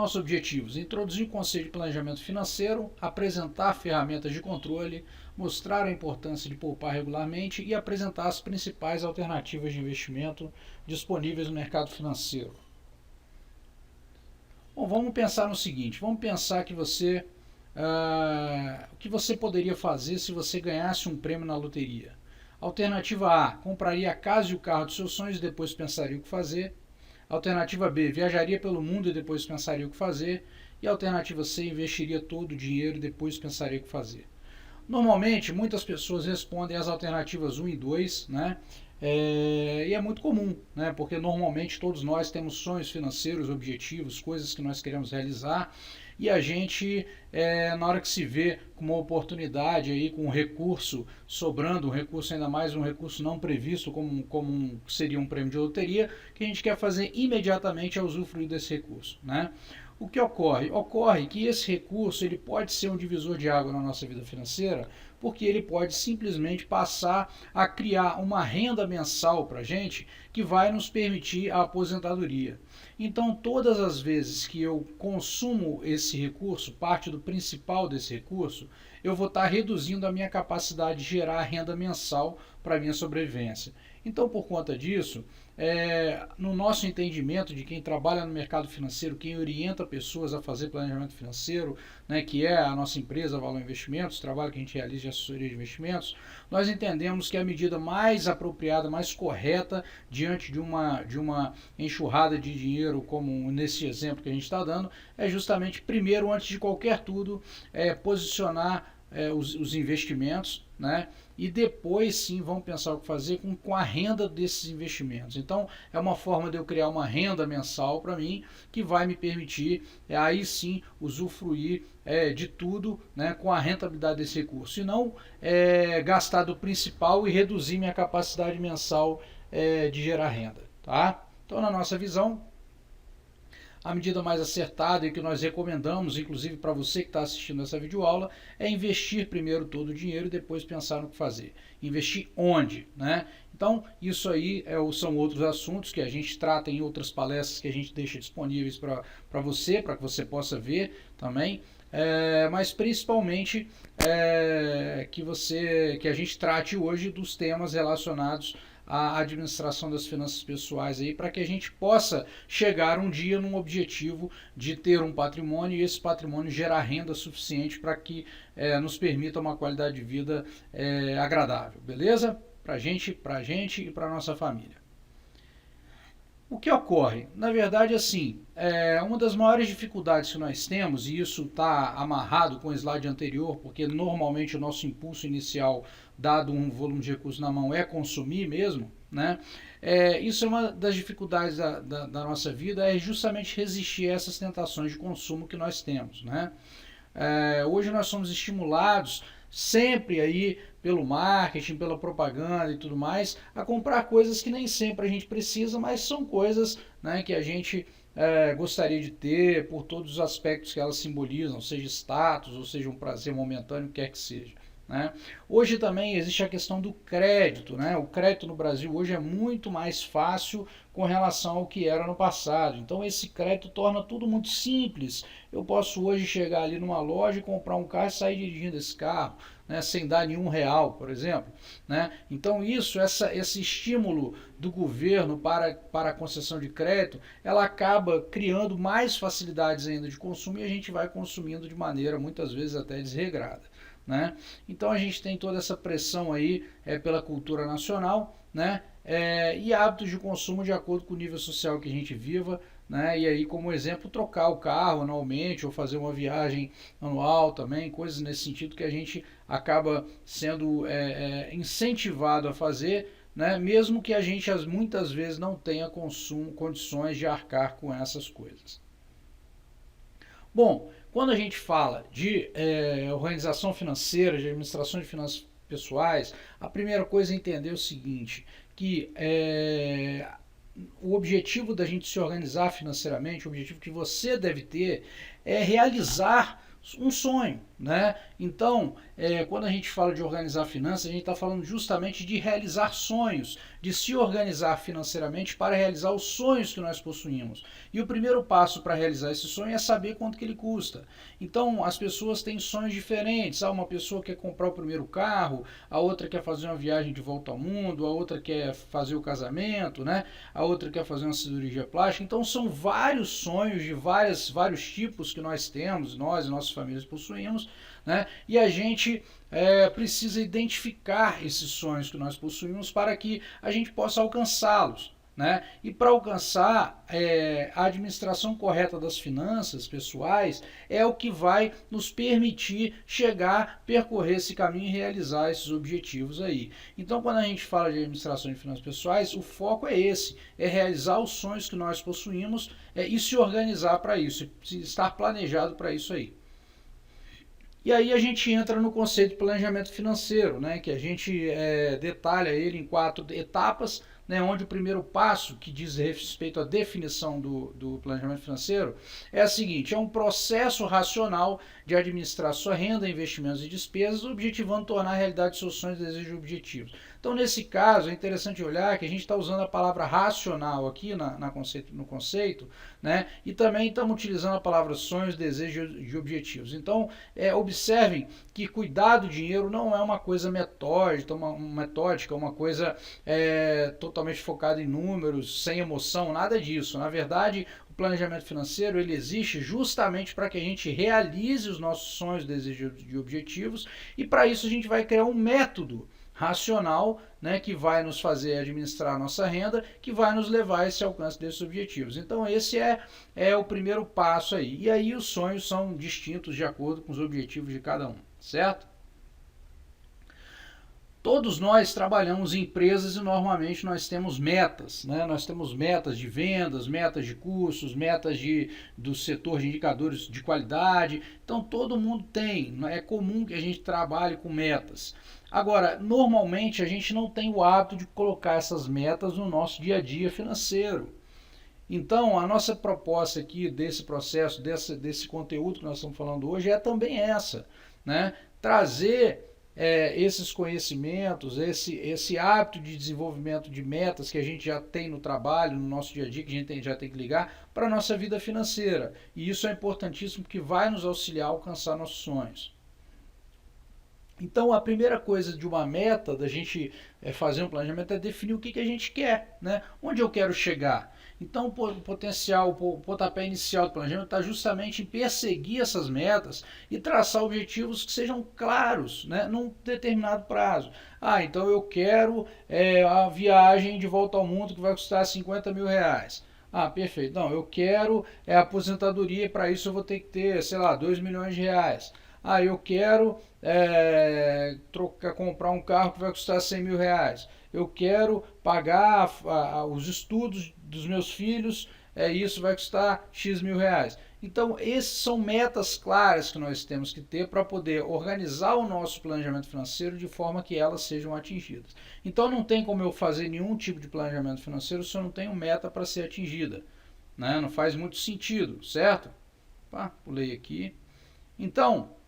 Nossos objetivos: introduzir o conceito de planejamento financeiro, apresentar ferramentas de controle, mostrar a importância de poupar regularmente e apresentar as principais alternativas de investimento disponíveis no mercado financeiro. Bom, vamos pensar no seguinte, vamos pensar que o que você poderia fazer se você ganhasse um prêmio na loteria. Alternativa A, compraria a casa e o carro dos seus sonhos e depois pensaria o que fazer. Alternativa B, viajaria pelo mundo e depois pensaria o que fazer. E alternativa C, investiria todo o dinheiro e depois pensaria o que fazer. Normalmente, muitas pessoas respondem as alternativas 1 e 2, né? E é muito comum, né? Porque normalmente todos nós temos sonhos financeiros, objetivos, coisas que nós queremos realizar, e a gente, na hora que se vê com uma oportunidade aí, com um recurso sobrando, um recurso ainda mais um recurso não previsto, como seria um prêmio de loteria, que a gente quer fazer imediatamente é usufruir desse recurso, né? O que ocorre? Ocorre que esse recurso ele pode ser um divisor de água na nossa vida financeira, porque ele pode simplesmente passar a criar uma renda mensal para a gente que vai nos permitir a aposentadoria. Então, todas as vezes que eu consumo esse recurso, parte do principal desse recurso, eu vou estar reduzindo a minha capacidade de gerar renda mensal para a minha sobrevivência. Então, por conta disso, no nosso entendimento de quem trabalha no mercado financeiro, quem orienta pessoas a fazer planejamento financeiro, né, que é a nossa empresa Valor Investimentos, o trabalho que a gente realiza de assessoria de investimentos, nós entendemos que a medida mais apropriada, mais correta, diante de uma enxurrada de dinheiro, como nesse exemplo que a gente está dando, é justamente, primeiro, antes de qualquer tudo, posicionar os investimentos, né? E depois sim vão pensar o que fazer com a renda desses investimentos. Então é uma forma de eu criar uma renda mensal para mim que vai me permitir aí sim usufruir de tudo, né, com a rentabilidade desse recurso, e não gastar do principal e reduzir minha capacidade mensal de gerar renda. Tá? Então, na nossa visão, a medida mais acertada e que nós recomendamos, inclusive para você que está assistindo essa videoaula, é investir primeiro todo o dinheiro e depois pensar no que fazer. Investir onde? Né? Então, isso aí são outros assuntos que a gente trata em outras palestras que a gente deixa disponíveis para que você possa ver também. Mas principalmente que a gente trate hoje dos temas relacionados à administração das finanças pessoais aí, para que a gente possa chegar um dia num objetivo de ter um patrimônio e esse patrimônio gerar renda suficiente para que nos permita uma qualidade de vida agradável, beleza? Para a gente e para a nossa família. O que ocorre? Na verdade, assim, uma das maiores dificuldades que nós temos, e isso está amarrado com o slide anterior, porque normalmente o nosso impulso inicial, dado um volume de recursos na mão, é consumir mesmo, né? Isso é uma das dificuldades da nossa vida, é justamente resistir a essas tentações de consumo que nós temos, né? Hoje nós somos estimulados sempre aí pelo marketing, pela propaganda e tudo mais, a comprar coisas que nem sempre a gente precisa, mas são coisas, né, que a gente gostaria de ter por todos os aspectos que elas simbolizam, seja status, ou seja um prazer momentâneo, quer que seja. Né? Hoje também existe a questão do crédito, né? O crédito no Brasil hoje é muito mais fácil com relação ao que era no passado. Então esse crédito torna tudo muito simples. Eu posso hoje chegar ali numa loja e comprar um carro e sair dirigindo esse carro, né, sem dar nenhum real, por exemplo. Né? Então esse estímulo do governo para a concessão de crédito, ela acaba criando mais facilidades ainda de consumo e a gente vai consumindo de maneira muitas vezes até desregrada. Né? Então a gente tem toda essa pressão aí pela cultura nacional, né? E hábitos de consumo de acordo com o nível social que a gente viva, né? E aí, como exemplo, trocar o carro anualmente ou fazer uma viagem anual também, coisas nesse sentido que a gente acaba sendo incentivado a fazer, né? Mesmo que a gente muitas vezes não tenha condições de arcar com essas coisas. Bom, quando a gente fala de organização financeira, de administração de finanças pessoais, a primeira coisa é entender o seguinte, que o objetivo da gente se organizar financeiramente, o objetivo que você deve ter é realizar um sonho, né? Então, quando a gente fala de organizar finanças, a gente está falando justamente de realizar sonhos, de se organizar financeiramente para realizar os sonhos que nós possuímos. E o primeiro passo para realizar esse sonho é saber quanto que ele custa. Então, as pessoas têm sonhos diferentes. Uma pessoa quer comprar o primeiro carro, a outra quer fazer uma viagem de volta ao mundo, a outra quer fazer o casamento, né? A outra quer fazer uma cirurgia plástica. Então, são vários sonhos de vários tipos que nós temos, nós e nossas famílias possuímos, né? E a gente precisa identificar esses sonhos que nós possuímos para que a gente possa alcançá-los, né? E para alcançar a administração correta das finanças pessoais é o que vai nos permitir percorrer esse caminho e realizar esses objetivos aí. Então, quando a gente fala de administração de finanças pessoais, o foco é esse, é realizar os sonhos que nós possuímos e se organizar para isso, estar planejado para isso aí. E aí a gente entra no conceito de planejamento financeiro, né, que a gente detalha ele em 4 etapas, né, onde o primeiro passo, que diz respeito à definição do planejamento financeiro, é a seguinte: é um processo racional de administrar sua renda, investimentos e despesas, objetivando tornar a realidade seus sonhos, desejos e objetivos. Então, nesse caso, é interessante olhar que a gente está usando a palavra racional aqui no conceito, né? E também estamos utilizando a palavra sonhos, desejos e objetivos. Então, observem que cuidar do dinheiro não é uma coisa metódica, uma coisa totalmente focada em números, sem emoção, nada disso. Na verdade, o planejamento financeiro ele existe justamente para que a gente realize os nossos sonhos, desejos e objetivos, e para isso a gente vai criar um método racional, né, que vai nos fazer administrar a nossa renda, que vai nos levar a esse alcance desses objetivos. Então esse é o primeiro passo aí. E aí os sonhos são distintos de acordo com os objetivos de cada um, certo? Todos nós trabalhamos em empresas e normalmente nós temos metas, né? Nós temos metas de vendas, metas de custos, metas do setor de indicadores de qualidade. Então todo mundo tem, é comum que a gente trabalhe com metas. Agora, normalmente a gente não tem o hábito de colocar essas metas no nosso dia a dia financeiro. Então, a nossa proposta aqui desse processo, desse conteúdo que nós estamos falando hoje é também essa, né? Trazer esses conhecimentos, esse hábito de desenvolvimento de metas que a gente já tem no trabalho, no nosso dia a dia, que a gente já tem que ligar para a nossa vida financeira. E isso é importantíssimo porque vai nos auxiliar a alcançar nossos sonhos. Então, a primeira coisa de uma meta, da gente fazer um planejamento, é definir o que a gente quer, né? Onde eu quero chegar. Então, o pontapé inicial do planejamento está justamente em perseguir essas metas e traçar objetivos que sejam claros, né, num determinado prazo. Então eu quero a viagem de volta ao mundo que vai custar 50 mil reais. Perfeito. Não, eu quero a aposentadoria, e para isso eu vou ter que ter, sei lá, 2 milhões de reais. Eu quero comprar um carro que vai custar 100 mil reais. Eu quero pagar os estudos dos meus filhos, isso vai custar X mil reais. Então, essas são metas claras que nós temos que ter para poder organizar o nosso planejamento financeiro de forma que elas sejam atingidas. Então, não tem como eu fazer nenhum tipo de planejamento financeiro se eu não tenho meta para ser atingida, né? Não faz muito sentido, certo? Pulei aqui. Então,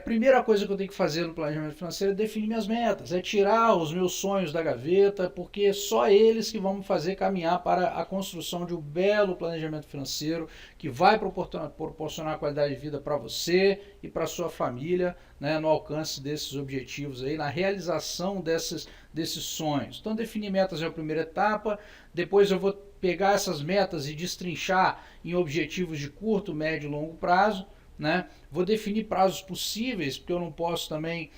primeira coisa que eu tenho que fazer no planejamento financeiro é definir minhas metas, é tirar os meus sonhos da gaveta, porque só eles que vão me fazer caminhar para a construção de um belo planejamento financeiro que vai proporcionar qualidade de vida para você e para a sua família, né, no alcance desses objetivos aí, na realização desses sonhos. Então, definir metas é a primeira etapa. Depois eu vou pegar essas metas e destrinchar em objetivos de curto, médio e longo prazo, né? Vou definir prazos possíveis, porque eu não posso também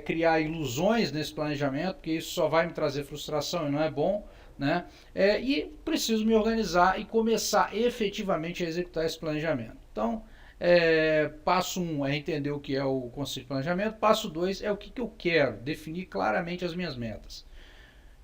criar ilusões nesse planejamento, porque isso só vai me trazer frustração e não é bom, né? E preciso me organizar e começar efetivamente a executar esse planejamento. Então, passo 1 é entender o que é o conceito de planejamento, passo 2 é o que eu quero, definir claramente as minhas metas.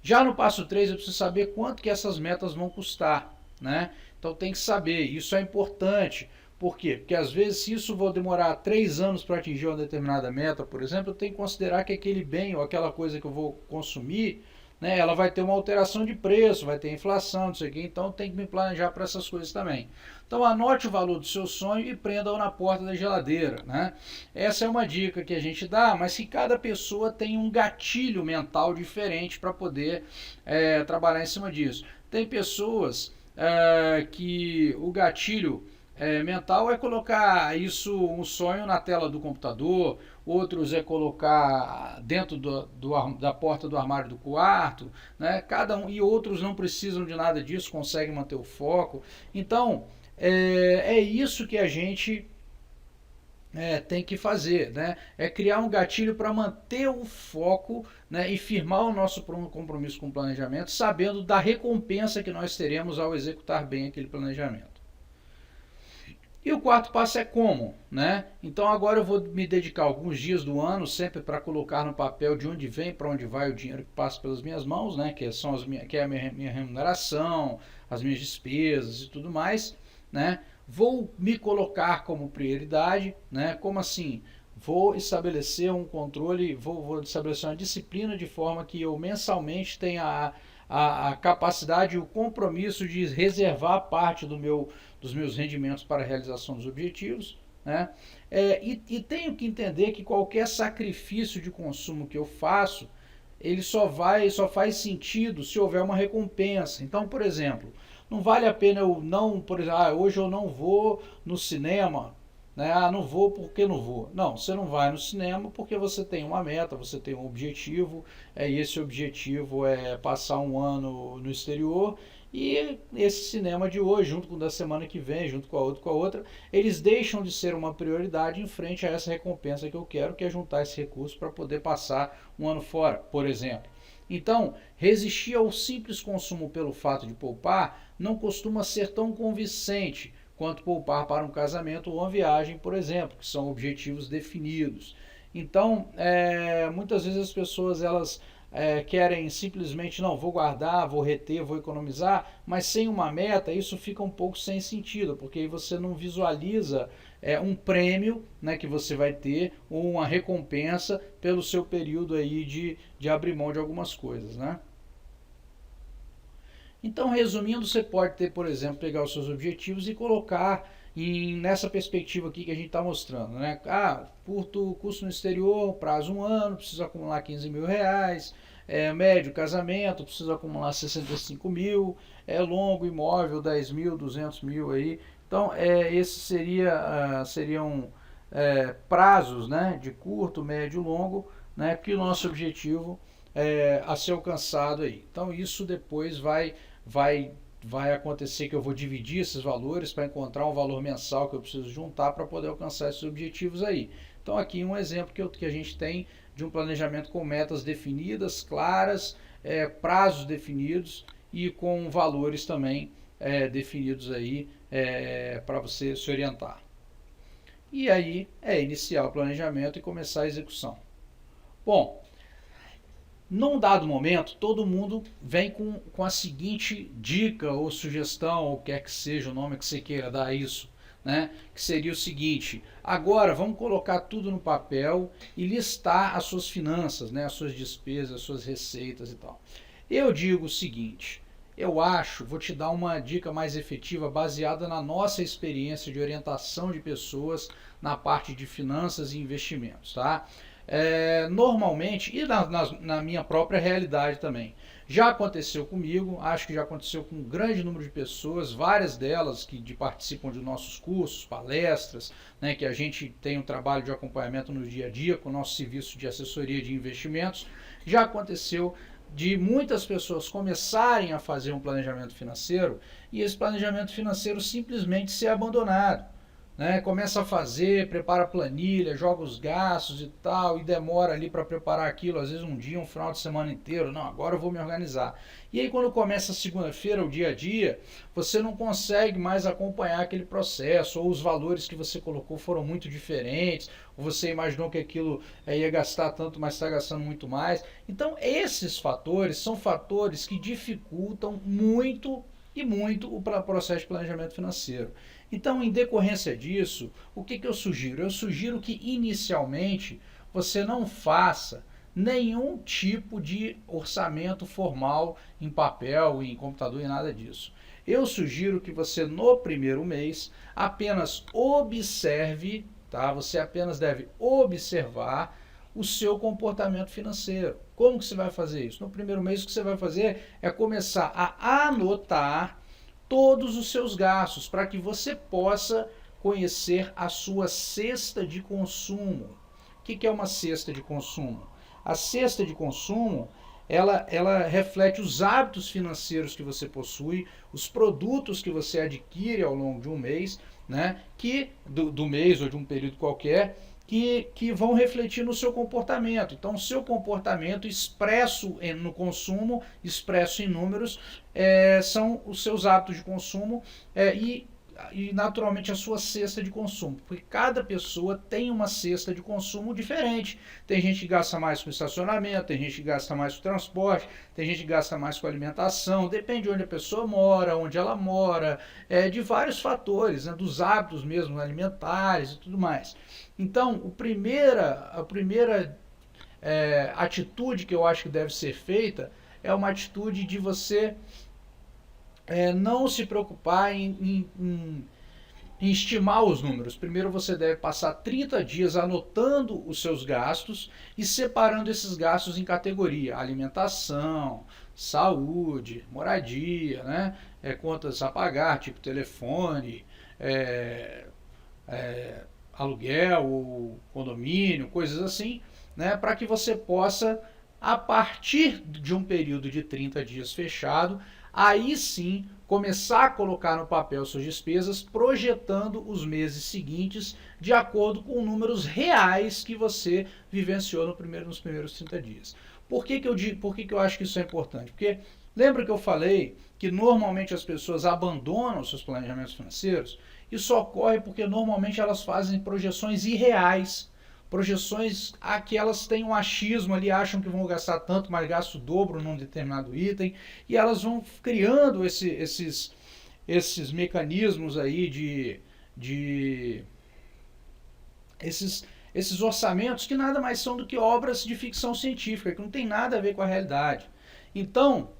Já no passo 3 eu preciso saber quanto que essas metas vão custar, né? Então tem que saber, isso é importante. Por quê? Porque às vezes, se isso vou demorar 3 anos para atingir uma determinada meta, por exemplo, eu tenho que considerar que aquele bem ou aquela coisa que eu vou consumir, né, ela vai ter uma alteração de preço, vai ter inflação, não sei o quê, então tem que me planejar para essas coisas também. Então anote o valor do seu sonho e prenda-o na porta da geladeira, né? Essa é uma dica que a gente dá, mas que cada pessoa tem um gatilho mental diferente para poder trabalhar em cima disso. Tem pessoas que o gatilho mental é colocar isso, um sonho, na tela do computador, outros é colocar dentro da porta do armário do quarto, né? Cada um, e outros não precisam de nada disso, conseguem manter o foco. Então, é isso que a gente tem que fazer, né? É criar um gatilho para manter o foco, né, e firmar o nosso compromisso com o planejamento, sabendo da recompensa que nós teremos ao executar bem aquele planejamento. E o quarto passo é como, né? Então agora eu vou me dedicar alguns dias do ano sempre para colocar no papel de onde vem, para onde vai o dinheiro que passa pelas minhas mãos, né? Que é a minha remuneração, as minhas despesas e tudo mais, né? Vou me colocar como prioridade, né? Como assim? Vou estabelecer um controle, vou estabelecer uma disciplina de forma que eu mensalmente tenha a capacidade e o compromisso de reservar parte dos meus rendimentos para a realização dos objetivos, né? E tenho que entender que qualquer sacrifício de consumo que eu faço, ele só faz sentido se houver uma recompensa. Então, por exemplo, não vale a pena eu não, por exemplo, hoje eu não vou no cinema, né? Não vou porque não vou. Não, você não vai no cinema porque você tem uma meta, você tem um objetivo, e esse objetivo é passar um ano no exterior, e esse cinema de hoje, junto com o da semana que vem, junto com a outra, eles deixam de ser uma prioridade em frente a essa recompensa que eu quero, que é juntar esse recurso para poder passar um ano fora, por exemplo. Então, resistir ao simples consumo pelo fato de poupar não costuma ser tão convincente quanto poupar para um casamento ou uma viagem, por exemplo, que são objetivos definidos. Então, muitas vezes as pessoas querem simplesmente, não, vou guardar, vou reter, vou economizar, mas sem uma meta isso fica um pouco sem sentido, porque aí você não visualiza um prêmio, né, que você vai ter, ou uma recompensa pelo seu período aí de abrir mão de algumas coisas, né? Então, resumindo, você pode ter, por exemplo, pegar os seus objetivos e colocar nessa perspectiva aqui que a gente está mostrando, né? Curto custo no exterior, prazo 1 ano, preciso acumular 15 mil reais, médio casamento, preciso acumular 65 mil, longo imóvel 10 mil, 200 mil aí. Então, esses seriam prazos, né, de curto, médio e longo, né, que o nosso objetivo a ser alcançado aí. Então, isso depois vai acontecer que eu vou dividir esses valores para encontrar um valor mensal que eu preciso juntar para poder alcançar esses objetivos aí. Então aqui um exemplo que a gente tem de um planejamento com metas definidas, claras, prazos definidos e com valores também definidos aí para você se orientar. E aí iniciar o planejamento e começar a execução. Bom, num dado momento, todo mundo vem com a seguinte dica ou sugestão, ou quer que seja o nome que você queira dar a isso, né? Que seria o seguinte: agora vamos colocar tudo no papel e listar as suas finanças, né? As suas despesas, as suas receitas e tal. Eu digo o seguinte: vou te dar uma dica mais efetiva baseada na nossa experiência de orientação de pessoas na parte de finanças e investimentos, tá? Normalmente, e na minha própria realidade também, já aconteceu comigo, acho que já aconteceu com um grande número de pessoas, várias delas que participam de nossos cursos, palestras, né, que a gente tem um trabalho de acompanhamento no dia a dia com o nosso serviço de assessoria de investimentos. Já aconteceu de muitas pessoas começarem a fazer um planejamento financeiro e esse planejamento financeiro simplesmente ser abandonado. Né? Começa a fazer, prepara a planilha, joga os gastos e tal, e demora ali para preparar aquilo, às vezes um dia, um final de semana inteiro. Não, agora eu vou me organizar. E aí quando começa a segunda-feira, o dia a dia, você não consegue mais acompanhar aquele processo, ou os valores que você colocou foram muito diferentes, ou você imaginou que aquilo ia gastar tanto, mas está gastando muito mais. Então esses fatores são fatores que dificultam muito e muito o processo de planejamento financeiro. Então, em decorrência disso, o que eu sugiro? Eu sugiro que inicialmente você não faça, nenhum tipo de orçamento formal em papel, em computador e nada disso. Eu sugiro que você no primeiro mês apenas observe, tá? Você apenas deve observar o seu comportamento financeiro. Como que você vai fazer isso? No primeiro mês o que você vai fazer é começar a anotar todos os seus gastos para que você possa conhecer a sua cesta de consumo. O que é uma cesta de consumo? A cesta de consumo ela reflete os hábitos financeiros que você possui, os produtos que você adquire ao longo de um mês, né, do mês ou de um período qualquer, que vão refletir no seu comportamento. Então, o seu comportamento expresso no consumo, expresso em números, são os seus hábitos de consumo e naturalmente a sua cesta de consumo, porque cada pessoa tem uma cesta de consumo diferente. Tem gente que gasta mais com estacionamento, tem gente que gasta mais com transporte, tem gente que gasta mais com alimentação, depende de onde a pessoa mora, onde ela mora, de vários fatores, né, dos hábitos mesmo alimentares e tudo mais. Então, a primeira atitude que eu acho que deve ser feita é uma atitude de você não se preocupar em estimar os números. Primeiro você deve passar 30 dias anotando os seus gastos e separando esses gastos em categoria: alimentação, saúde, moradia, né? Contas a pagar, tipo telefone, aluguel, ou condomínio, coisas assim, né? Para que você possa, a partir de um período de 30 dias fechado, aí sim começar a colocar no papel suas despesas, projetando os meses seguintes de acordo com números reais que você vivenciou nos primeiros 30 dias. Por que eu acho que isso é importante? Porque lembra que eu falei que normalmente as pessoas abandonam seus planejamentos financeiros? Isso ocorre porque normalmente elas fazem projeções irreais, projeções que elas têm um achismo ali, acham que vão gastar tanto, mas gastam o dobro num determinado item, e elas vão criando esses mecanismos aí esses orçamentos que nada mais são do que obras de ficção científica, que não tem nada a ver com a realidade. Então,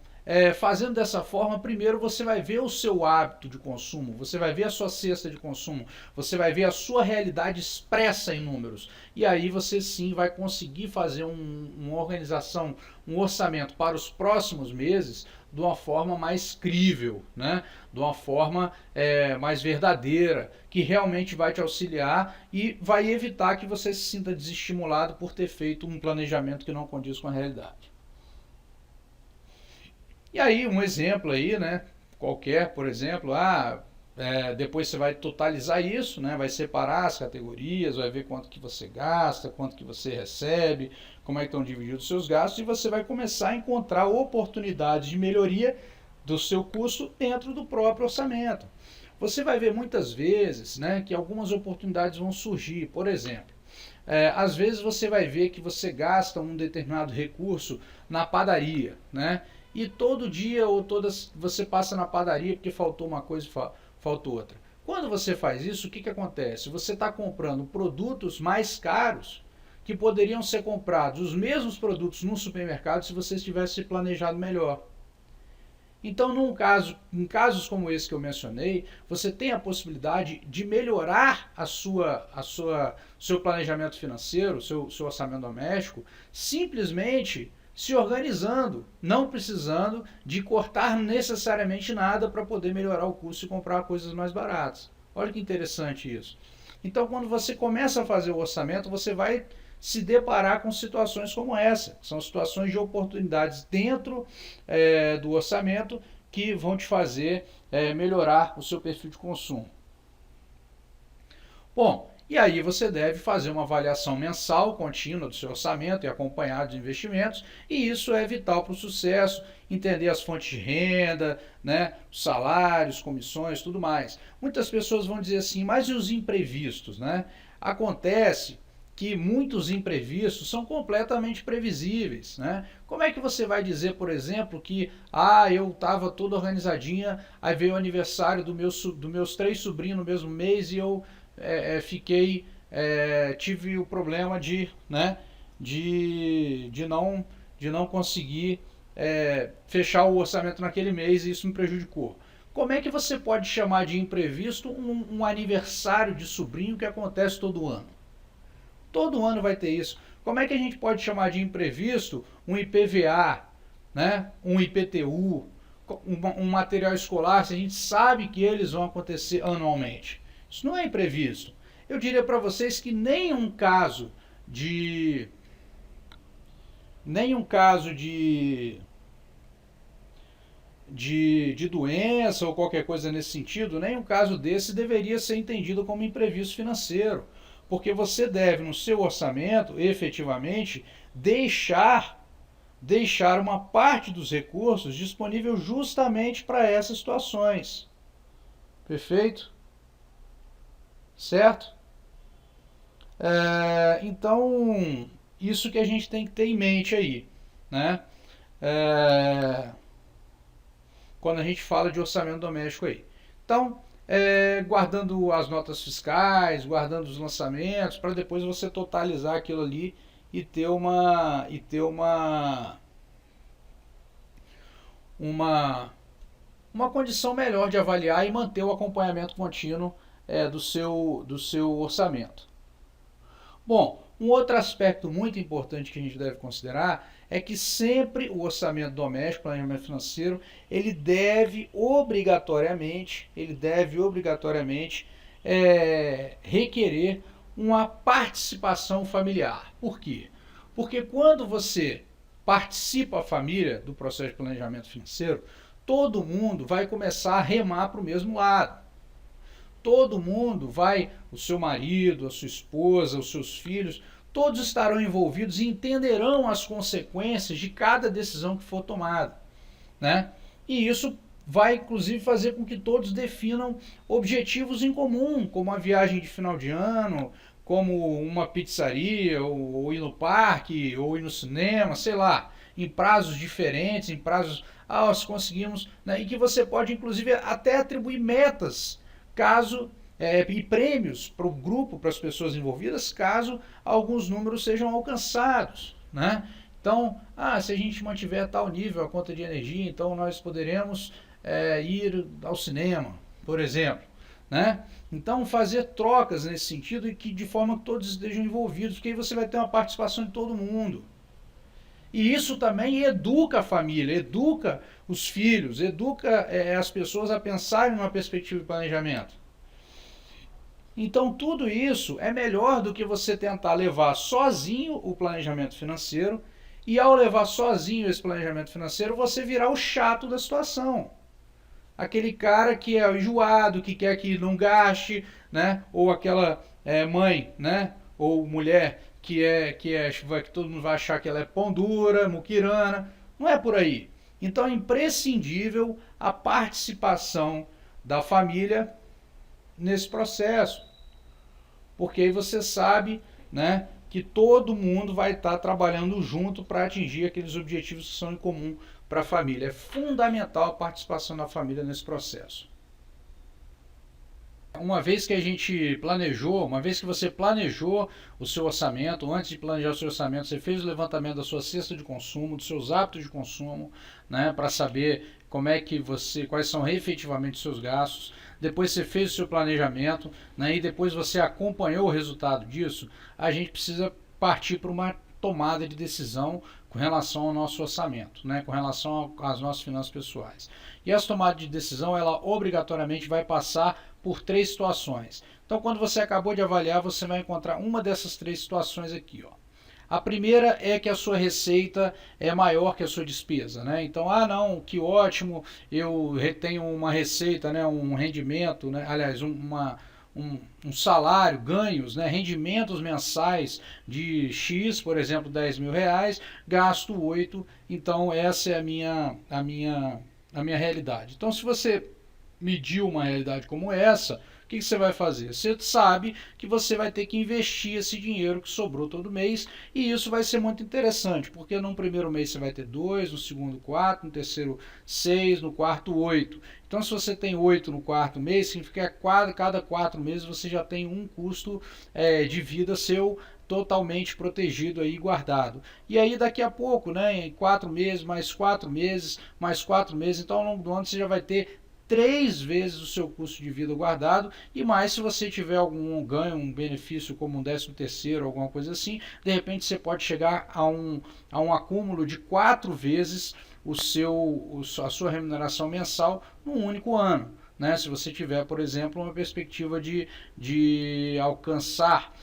fazendo dessa forma, primeiro você vai ver o seu hábito de consumo, você vai ver a sua cesta de consumo, você vai ver a sua realidade expressa em números. E aí você sim vai conseguir fazer uma organização, um orçamento para os próximos meses de uma forma mais crível, né? De uma forma mais verdadeira, que realmente vai te auxiliar e vai evitar que você se sinta desestimulado por ter feito um planejamento que não condiz com a realidade. E aí, um exemplo aí, né? Qualquer, por exemplo, depois você vai totalizar isso, né? Vai separar as categorias, vai ver quanto que você gasta, quanto que você recebe, como é que estão divididos os seus gastos, e você vai começar a encontrar oportunidades de melhoria do seu custo dentro do próprio orçamento. Você vai ver muitas vezes, né, que algumas oportunidades vão surgir. Por exemplo, às vezes você vai ver que você gasta um determinado recurso na padaria, né? E todo dia ou todas você passa na padaria porque faltou uma coisa e faltou outra. Quando você faz isso, o que acontece? Você está comprando produtos mais caros que poderiam ser comprados, os mesmos produtos no supermercado, se você tivesse planejado melhor. Então, em casos como esse que eu mencionei, você tem a possibilidade de melhorar seu planejamento financeiro, seu orçamento doméstico, simplesmente se organizando, não precisando de cortar necessariamente nada para poder melhorar o custo e comprar coisas mais baratas. Olha que interessante isso. Então, quando você começa a fazer o orçamento, você vai se deparar com situações como essa. São situações de oportunidades dentro do orçamento que vão te fazer melhorar o seu perfil de consumo. Bom, e aí você deve fazer uma avaliação mensal contínua do seu orçamento e acompanhar os investimentos, e isso é vital para o sucesso, entender as fontes de renda, né, salários, comissões, tudo mais. Muitas pessoas vão dizer assim, mas e os imprevistos, né? Acontece que muitos imprevistos são completamente previsíveis, né? Como é que você vai dizer, por exemplo, que eu estava toda organizadinha, aí veio o aniversário dos meus 3 sobrinhos no mesmo mês e eu tive o problema de, né, de não conseguir fechar o orçamento naquele mês e isso me prejudicou. Como é que você pode chamar de imprevisto um aniversário de sobrinho que acontece todo ano? Todo ano vai ter isso. Como é que a gente pode chamar de imprevisto um IPVA, né? Um IPTU, um material escolar, se a gente sabe que eles vão acontecer anualmente? Isso não é imprevisto. Eu diria para vocês que nenhum caso de doença ou qualquer coisa nesse sentido, nenhum caso desse deveria ser entendido como imprevisto financeiro, porque você deve no seu orçamento, efetivamente, deixar uma parte dos recursos disponível justamente para essas situações. Perfeito? Certo? Então, isso que a gente tem que ter em mente aí, né? Quando a gente fala de orçamento doméstico aí. Então, guardando as notas fiscais, guardando os lançamentos, para depois você totalizar aquilo ali e ter uma condição melhor de avaliar e manter o acompanhamento contínuo do seu orçamento. Bom, um outro aspecto muito importante que a gente deve considerar é que sempre o orçamento doméstico, planejamento financeiro, ele deve obrigatoriamente requerer uma participação familiar. Por quê? Porque quando você participa a família do processo de planejamento financeiro, todo mundo vai começar a remar para o mesmo lado. Todo mundo vai, o seu marido, a sua esposa, os seus filhos, todos estarão envolvidos e entenderão as consequências de cada decisão que for tomada, né? E isso vai inclusive fazer com que todos definam objetivos em comum, como a viagem de final de ano, como uma pizzaria, ou ir no parque, ou ir no cinema, sei lá, em prazos diferentes, em prazos, nós conseguimos, né? E que você pode inclusive até atribuir metas, caso e prêmios para o grupo, para as pessoas envolvidas, caso alguns números sejam alcançados, né? Então, se a gente mantiver tal nível a conta de energia, então nós poderemos ir ao cinema, por exemplo, né? Então, fazer trocas nesse sentido e que de forma que todos estejam envolvidos, porque aí você vai ter uma participação de todo mundo. E isso também educa a família, educa os filhos, educa as pessoas a pensarem numa perspectiva de planejamento. Então tudo isso é melhor do que você tentar levar sozinho o planejamento financeiro e ao levar sozinho esse planejamento financeiro você virar o chato da situação. Aquele cara que é enjoado, que quer que não gaste, né? Ou aquela mãe, né? Ou mulher que todo mundo vai achar que ela é pão dura, muquirana. Não é por aí. Então é imprescindível a participação da família nesse processo, porque aí você sabe, né, que todo mundo vai estar trabalhando junto para atingir aqueles objetivos que são em comum para a família. É fundamental a participação da família nesse processo. Uma vez que você planejou o seu orçamento, antes de planejar o seu orçamento, você fez o levantamento da sua cesta de consumo, dos seus hábitos de consumo, né, para saber quais são efetivamente os seus gastos. Depois você fez o seu planejamento, né, e depois você acompanhou o resultado disso, a gente precisa partir para uma tomada de decisão com relação ao nosso orçamento, né, com relação às nossas finanças pessoais. E essa tomada de decisão, ela obrigatoriamente vai passar por 3 situações. Então, quando você acabou de avaliar, você vai encontrar uma dessas 3 situações aqui, ó. A primeira é que a sua receita é maior que a sua despesa, né? Então, não, que ótimo, eu tenho uma receita, né, um rendimento, né, aliás, um salário, ganhos, né, rendimentos mensais de X, por exemplo, 10 mil reais, gasto 8, então essa é a minha realidade. Então, se você mediu uma realidade como essa, que você vai fazer? Você sabe que você vai ter que investir esse dinheiro que sobrou todo mês, e isso vai ser muito interessante, porque no primeiro mês você vai ter 2, no segundo 4, no terceiro 6, no quarto 8. Então, se você tem 8 no quarto mês, significa que cada 4 meses você já tem um custo de vida seu totalmente protegido aí, guardado. E aí daqui a pouco, né, em 4 meses, mais 4 meses, mais 4 meses, então ao longo do ano você já vai ter 3 vezes o seu custo de vida guardado, e mais se você tiver algum ganho, um benefício como um 13º, alguma coisa assim, de repente você pode chegar a um acúmulo de 4 vezes a sua remuneração mensal num único ano. Né? Se você tiver, por exemplo, uma perspectiva de alcançar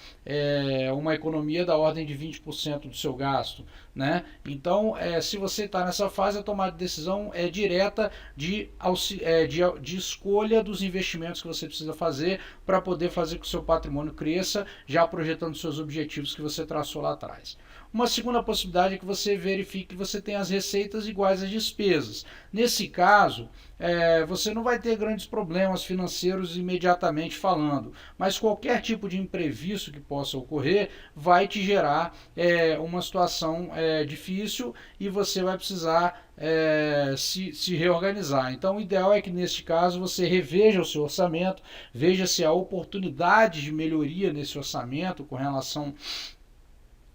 uma economia da ordem de 20% do seu gasto. Né? Então, se você está nessa fase, a tomada de decisão é direta de escolha dos investimentos que você precisa fazer para poder fazer com que o seu patrimônio cresça, já projetando seus objetivos que você traçou lá atrás. Uma segunda possibilidade é que você verifique que você tem as receitas iguais às despesas. Nesse caso, você não vai ter grandes problemas financeiros imediatamente falando, mas qualquer tipo de imprevisto que possa ocorrer vai te gerar uma situação difícil, e você vai precisar se reorganizar. Então, o ideal é que neste caso você reveja o seu orçamento, veja se há oportunidade de melhoria nesse orçamento com relação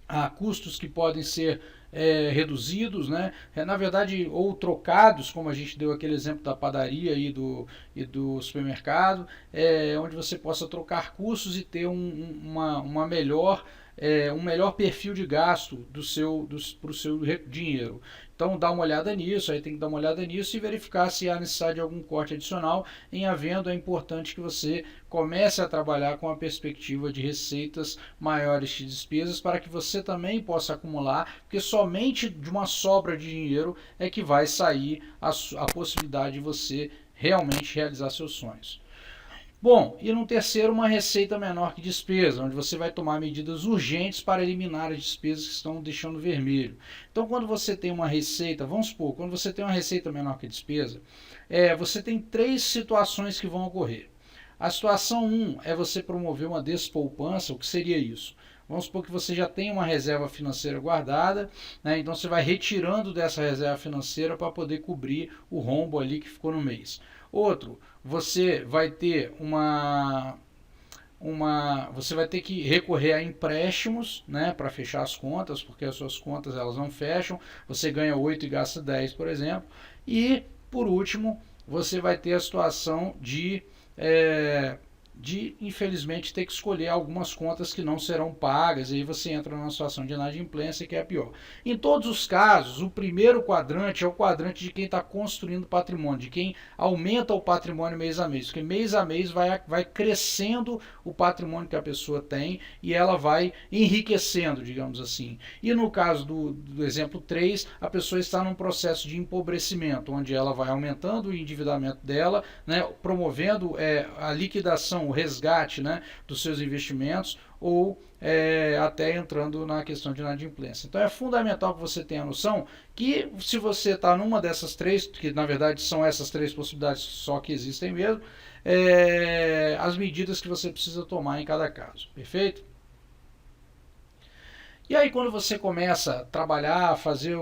a custos que podem ser reduzidos, né? Na verdade, ou trocados, como a gente deu aquele exemplo da padaria e do supermercado, onde você possa trocar custos e ter um melhor perfil de gasto para o seu dinheiro. Então dá uma olhada nisso, aí tem que dar uma olhada nisso e verificar se há necessidade de algum corte adicional. Em havendo, é importante que você comece a trabalhar com a perspectiva de receitas maiores de despesas, para que você também possa acumular, porque somente de uma sobra de dinheiro é que vai sair a possibilidade de você realmente realizar seus sonhos. Bom, e no terceiro, uma receita menor que despesa, onde você vai tomar medidas urgentes para eliminar as despesas que estão deixando vermelho. Então, quando você tem uma receita, vamos supor, quando você tem uma receita menor que despesa, você tem 3 situações que vão ocorrer. A situação 1 é você promover uma despoupança. O que seria isso? Vamos supor que você já tem uma reserva financeira guardada, né? Então você vai retirando dessa reserva financeira para poder cobrir o rombo ali que ficou no mês. Outro, você vai ter você vai ter que recorrer a empréstimos, né, para fechar as contas, porque as suas contas elas não fecham, você ganha 8 e gasta 10, por exemplo. E, por último, você vai ter a situação de infelizmente ter que escolher algumas contas que não serão pagas, e aí você entra numa situação de inadimplência, que é a pior. Em todos os casos, o primeiro quadrante é o quadrante de quem está construindo patrimônio, de quem aumenta o patrimônio mês a mês, porque mês a mês vai crescendo o patrimônio que a pessoa tem, e ela vai enriquecendo, digamos assim. E no caso do exemplo 3, a pessoa está num processo de empobrecimento, onde ela vai aumentando o endividamento dela, né, promovendo a liquidação, o resgate, né, dos seus investimentos, ou até entrando na questão de inadimplência. Então é fundamental que você tenha a noção que, se você está numa dessas 3, que na verdade são essas 3 possibilidades só que existem mesmo, as medidas que você precisa tomar em cada caso. Perfeito? E aí, quando você começa a trabalhar, fazer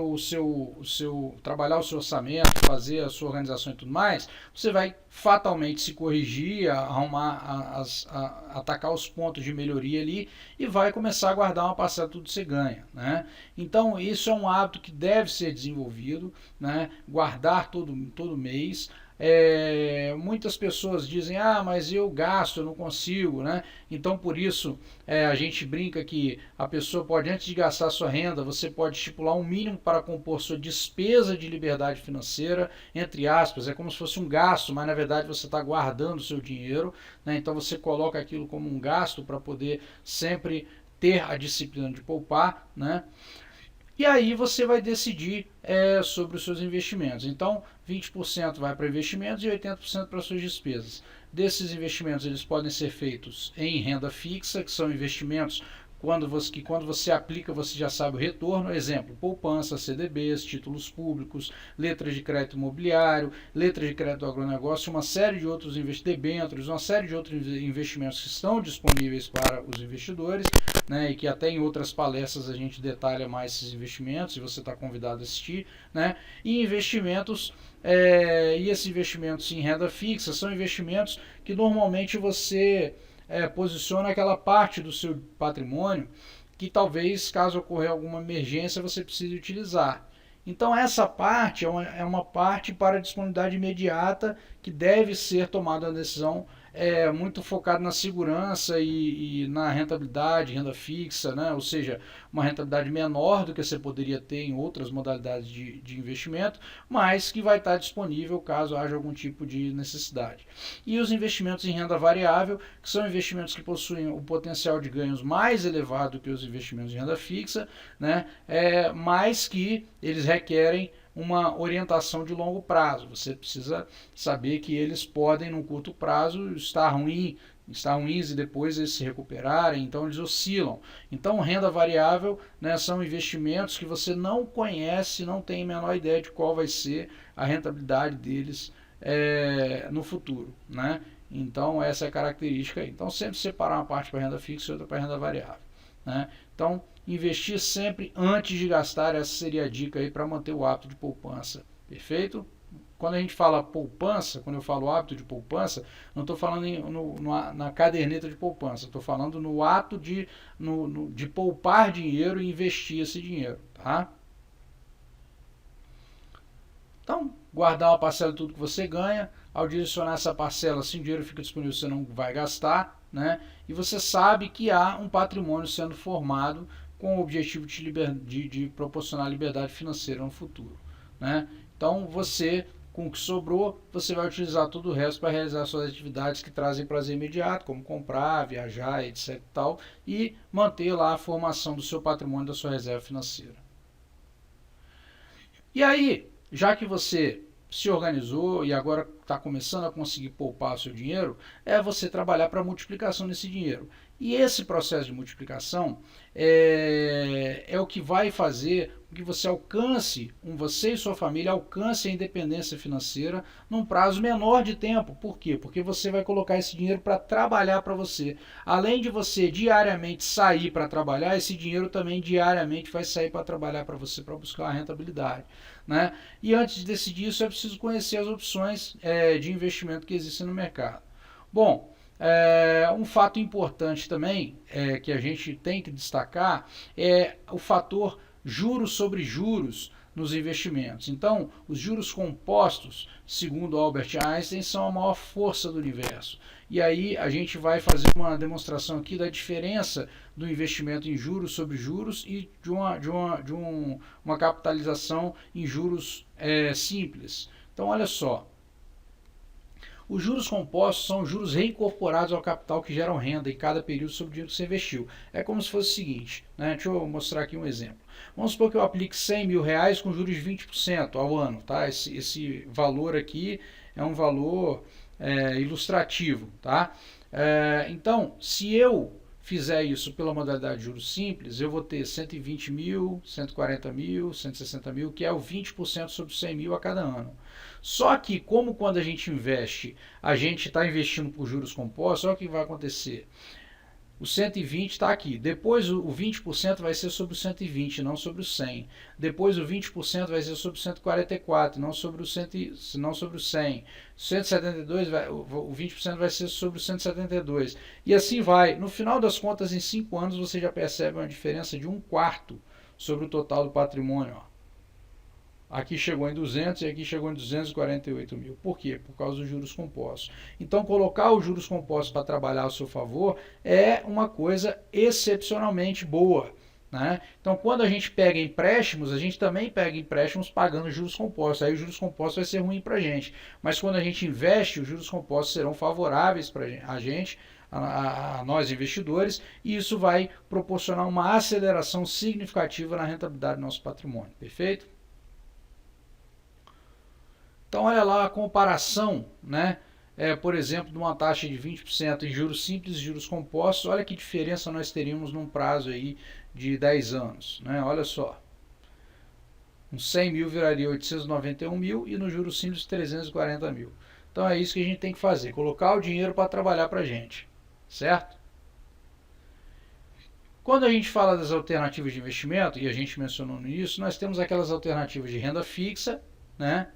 trabalhar o seu orçamento, fazer a sua organização e tudo mais, você vai fatalmente se corrigir, atacar os pontos de melhoria ali, e vai começar a guardar uma parcela de tudo que você ganha, né? Então, isso é um hábito que deve ser desenvolvido, né? Guardar todo mês. Muitas pessoas dizem, mas eu gasto, eu não consigo, né? Então, por isso, a gente brinca que a pessoa pode, antes de gastar sua renda, você pode estipular um mínimo para compor sua despesa de liberdade financeira, entre aspas. É como se fosse um gasto, mas na verdade você está guardando o seu dinheiro, né? Então você coloca aquilo como um gasto para poder sempre ter a disciplina de poupar, né? E aí você vai decidir sobre os seus investimentos. Então, 20% vai para investimentos e 80% para suas despesas. Desses investimentos, eles podem ser feitos em renda fixa, que são investimentos quando você aplica você já sabe o retorno. Exemplo, poupança, CDBs, títulos públicos, letras de crédito imobiliário, letras de crédito agronegócio, uma série de outros debêntures, uma série de outros investimentos que estão disponíveis para os investidores, né, e que até em outras palestras a gente detalha mais esses investimentos, e você está convidado a assistir, né, e investimentos, e esses investimentos em renda fixa são investimentos que normalmente você posiciona aquela parte do seu patrimônio que talvez, caso ocorra alguma emergência, você precise utilizar. Então essa parte é uma parte para disponibilidade imediata que deve ser tomada a decisão muito focada na segurança e na rentabilidade, renda fixa, né? Ou seja, uma rentabilidade menor do que você poderia ter em outras modalidades de investimento, mas que vai estar disponível caso haja algum tipo de necessidade. E os investimentos em renda variável, que são investimentos que possuem o potencial de ganhos mais elevado que os investimentos de renda fixa, né? Mas que eles requerem uma orientação de longo prazo. Você precisa saber que eles podem, no curto prazo, estar ruins e depois eles se recuperarem, então eles oscilam. Então, renda variável, né, são investimentos que você não conhece, não tem a menor ideia de qual vai ser a rentabilidade deles no futuro, né? Então, essa é a característica aí. Então, sempre separar uma parte para renda fixa e outra para renda variável, né? Então, investir sempre antes de gastar, essa seria a dica aí para manter o hábito de poupança. Perfeito? Quando a gente fala poupança, quando eu falo hábito de poupança, não estou falando na caderneta de poupança, estou falando no ato de poupar dinheiro e investir esse dinheiro, tá? Então, guardar uma parcela de tudo que você ganha, ao direcionar essa parcela, se o dinheiro fica disponível, você não vai gastar, né? E você sabe que há um patrimônio sendo formado com o objetivo de proporcionar liberdade financeira no futuro, né? Então, você, com o que sobrou, você vai utilizar todo o resto para realizar suas atividades que trazem prazer imediato, como comprar, viajar, etc. e tal, e manter lá a formação do seu patrimônio, da sua reserva financeira. E aí, já que você se organizou e agora está começando a conseguir poupar o seu dinheiro, é você trabalhar para a multiplicação desse dinheiro. E esse processo de multiplicação é o que vai fazer com que você você e sua família alcancem a independência financeira num prazo menor de tempo. Por quê? Porque você vai colocar esse dinheiro para trabalhar para você. Além de você diariamente sair para trabalhar, esse dinheiro também diariamente vai sair para trabalhar para você, para buscar uma rentabilidade, né? E antes de decidir isso, é preciso conhecer as opções de investimento que existem no mercado. Bom, um fato importante também que a gente tem que destacar é o fator juros sobre juros nos investimentos. Então, os juros compostos, segundo Albert Einstein, são a maior força do universo. E aí a gente vai fazer uma demonstração aqui da diferença do investimento em juros sobre juros e de uma capitalização em juros simples. Então, olha só. Os juros compostos são juros reincorporados ao capital que geram renda em cada período sobre o dinheiro que você investiu. É como se fosse o seguinte, né? Deixa eu mostrar aqui um exemplo. Vamos supor que eu aplique 100 mil reais com juros de 20% ao ano. Tá? Esse valor aqui é um valor ilustrativo. Tá? Então, se eu fizer isso pela modalidade de juros simples, eu vou ter 120 mil, 140 mil, 160 mil, que é o 20% sobre 100 mil a cada ano. Só que, como quando a gente investe, a gente está investindo por juros compostos, olha o que vai acontecer. O 120 está aqui. Depois o 20% vai ser sobre o 120, não sobre o 100. Depois o 20% vai ser sobre o 144, não sobre o 100. 172, o 20% vai ser sobre o 172. E assim vai. No final das contas, em 5 anos, você já percebe uma diferença de 1/4 sobre o total do patrimônio. Ó. Aqui chegou em 200 e aqui chegou em 248 mil. Por quê? Por causa dos juros compostos. Então, colocar os juros compostos para trabalhar ao seu favor é uma coisa excepcionalmente boa. Né? Então, quando a gente pega empréstimos, a gente também pega empréstimos pagando juros compostos. Aí, os juros compostos vai ser ruim para a gente. Mas quando a gente investe, os juros compostos serão favoráveis para a gente, a nós investidores, e isso vai proporcionar uma aceleração significativa na rentabilidade do nosso patrimônio. Perfeito? Então, olha lá a comparação, né, por exemplo, de uma taxa de 20% em juros simples e juros compostos, olha que diferença nós teríamos num prazo aí de 10 anos, né? Olha só, uns 100 mil viraria 891 mil e no juros simples 340 mil. Então é isso que a gente tem que fazer, colocar o dinheiro para trabalhar para a gente, certo? Quando a gente fala das alternativas de investimento, e a gente mencionou nisso, nós temos aquelas alternativas de renda fixa, né?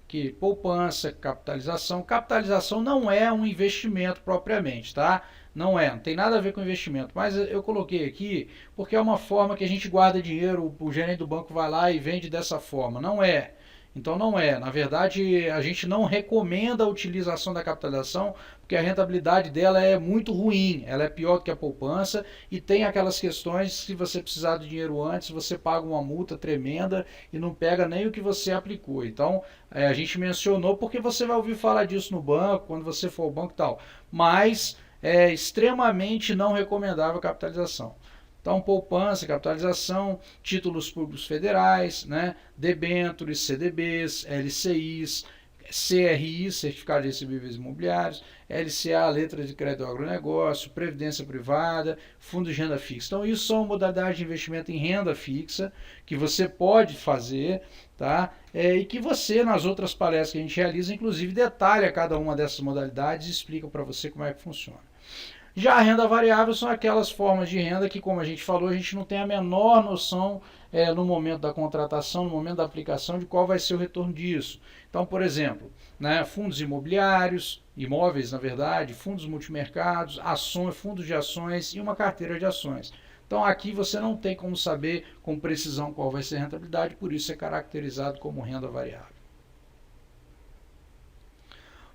Que poupança, capitalização. Capitalização não é um investimento propriamente, tá? Não é, não tem nada a ver com investimento. Mas eu coloquei aqui porque é uma forma que a gente guarda dinheiro, o gerente do banco vai lá e vende dessa forma. Não é. Então não é. Na verdade, a gente não recomenda a utilização da capitalização porque a rentabilidade dela é muito ruim. Ela é pior do que a poupança e tem aquelas questões, se você precisar do dinheiro antes, você paga uma multa tremenda e não pega nem o que você aplicou. Então, a gente mencionou porque você vai ouvir falar disso no banco, quando você for ao banco e tal. Mas é extremamente não recomendável a capitalização. Então, poupança, capitalização, títulos públicos federais, né, debêntures, CDBs, LCIs, CRIs, Certificados de Recebíveis Imobiliários, LCA, Letra de Crédito ao Agronegócio, Previdência Privada, Fundos de Renda Fixa. Então, isso são modalidades de investimento em renda fixa que você pode fazer, tá? E que você, nas outras palestras que a gente realiza, inclusive detalha cada uma dessas modalidades e explica para você como é que funciona. Já a renda variável são aquelas formas de renda que, como a gente falou, a gente não tem a menor noção no momento da contratação, no momento da aplicação, de qual vai ser o retorno disso. Então, por exemplo, né, fundos imobiliários, imóveis na verdade, fundos multimercados, ações, fundos de ações e uma carteira de ações. Então aqui você não tem como saber com precisão qual vai ser a rentabilidade, por isso é caracterizado como renda variável.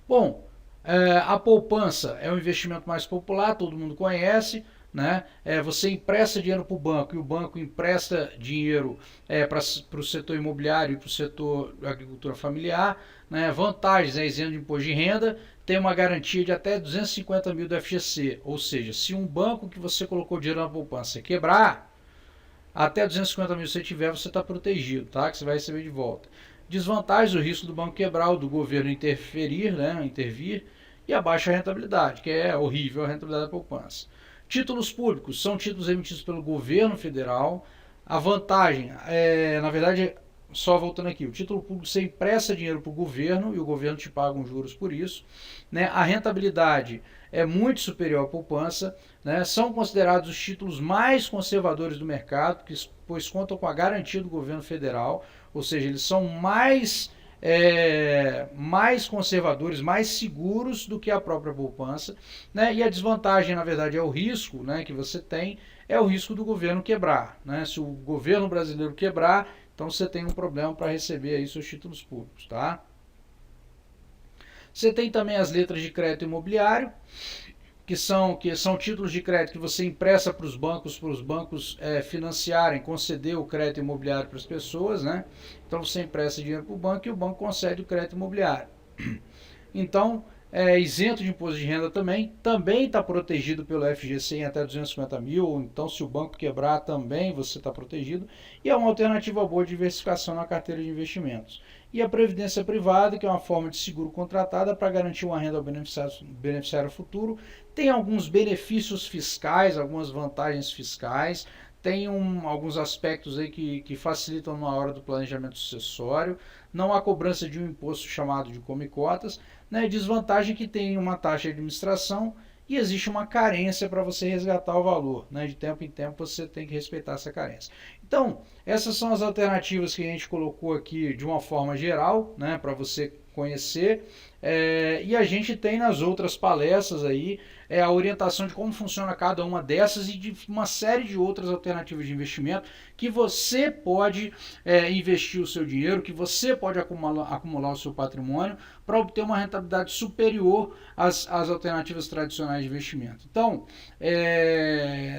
Bom, a poupança é um investimento mais popular, todo mundo conhece, né? Você empresta dinheiro para o banco e o banco empresta dinheiro para o setor imobiliário e para o setor da agricultura familiar. Né? Vantagens, isento de imposto de renda, tem uma garantia de até 250 mil do FGC, ou seja, se um banco que você colocou dinheiro na poupança quebrar, até 250 mil você tiver, você está protegido, tá? Que você vai receber de volta. Desvantagem, o risco do banco quebrar, o do governo interferir, né? Intervir, e a baixa rentabilidade, que é horrível a rentabilidade da poupança. Títulos públicos são títulos emitidos pelo governo federal. A vantagem, na verdade, só voltando aqui, o título público você empresta dinheiro para o governo e o governo te paga uns juros por isso. Né? A rentabilidade é muito superior à poupança. Né? São considerados os títulos mais conservadores do mercado, pois contam com a garantia do governo federal, ou seja, eles são mais conservadores, mais seguros do que a própria poupança, né? E a desvantagem, na verdade, é o risco, né, que você tem, é o risco do governo quebrar. Né? Se o governo brasileiro quebrar, então você tem um problema para receber aí seus títulos públicos. Tá? Você tem também as letras de crédito imobiliário, que são títulos de crédito que você empresta para os bancos financiarem, conceder o crédito imobiliário para as pessoas. Né? Então você empresta dinheiro para o banco e o banco concede o crédito imobiliário. Então, isento de imposto de renda também está protegido pelo FGC em até 250 mil, então se o banco quebrar também você está protegido, e é uma alternativa boa de diversificação na carteira de investimentos. E a previdência privada, que é uma forma de seguro contratada para garantir uma renda ao beneficiário futuro, tem alguns benefícios fiscais, algumas vantagens fiscais, tem alguns aspectos aí que facilitam na hora do planejamento sucessório, não há cobrança de um imposto chamado de come-cotas, né? Desvantagem que tem uma taxa de administração e existe uma carência para você resgatar o valor. Né? De tempo em tempo você tem que respeitar essa carência. Então, essas são as alternativas que a gente colocou aqui de uma forma geral, né, para você conhecer. E a gente tem nas outras palestras aí a orientação de como funciona cada uma dessas e de uma série de outras alternativas de investimento que você pode investir o seu dinheiro, que você pode acumular o seu patrimônio para obter uma rentabilidade superior às alternativas tradicionais de investimento. Então,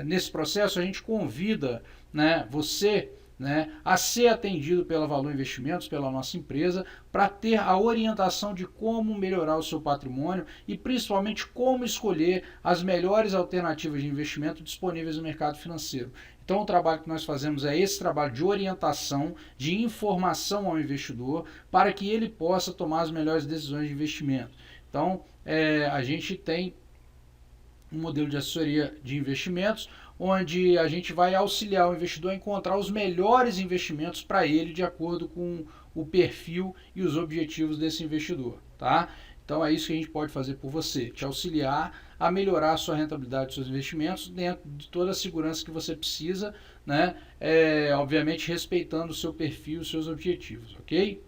nesse processo a gente convida, né, você, né, a ser atendido pela Valor Investimentos, pela nossa empresa, para ter a orientação de como melhorar o seu patrimônio e principalmente como escolher as melhores alternativas de investimento disponíveis no mercado financeiro. Então o trabalho que nós fazemos é esse trabalho de orientação, de informação ao investidor, para que ele possa tomar as melhores decisões de investimento. Então, a gente tem um modelo de assessoria de investimentos, onde a gente vai auxiliar o investidor a encontrar os melhores investimentos para ele, de acordo com o perfil e os objetivos desse investidor, tá? Então é isso que a gente pode fazer por você, te auxiliar a melhorar a sua rentabilidade dos seus investimentos dentro de toda a segurança que você precisa, né? Obviamente respeitando o seu perfil e os seus objetivos, ok?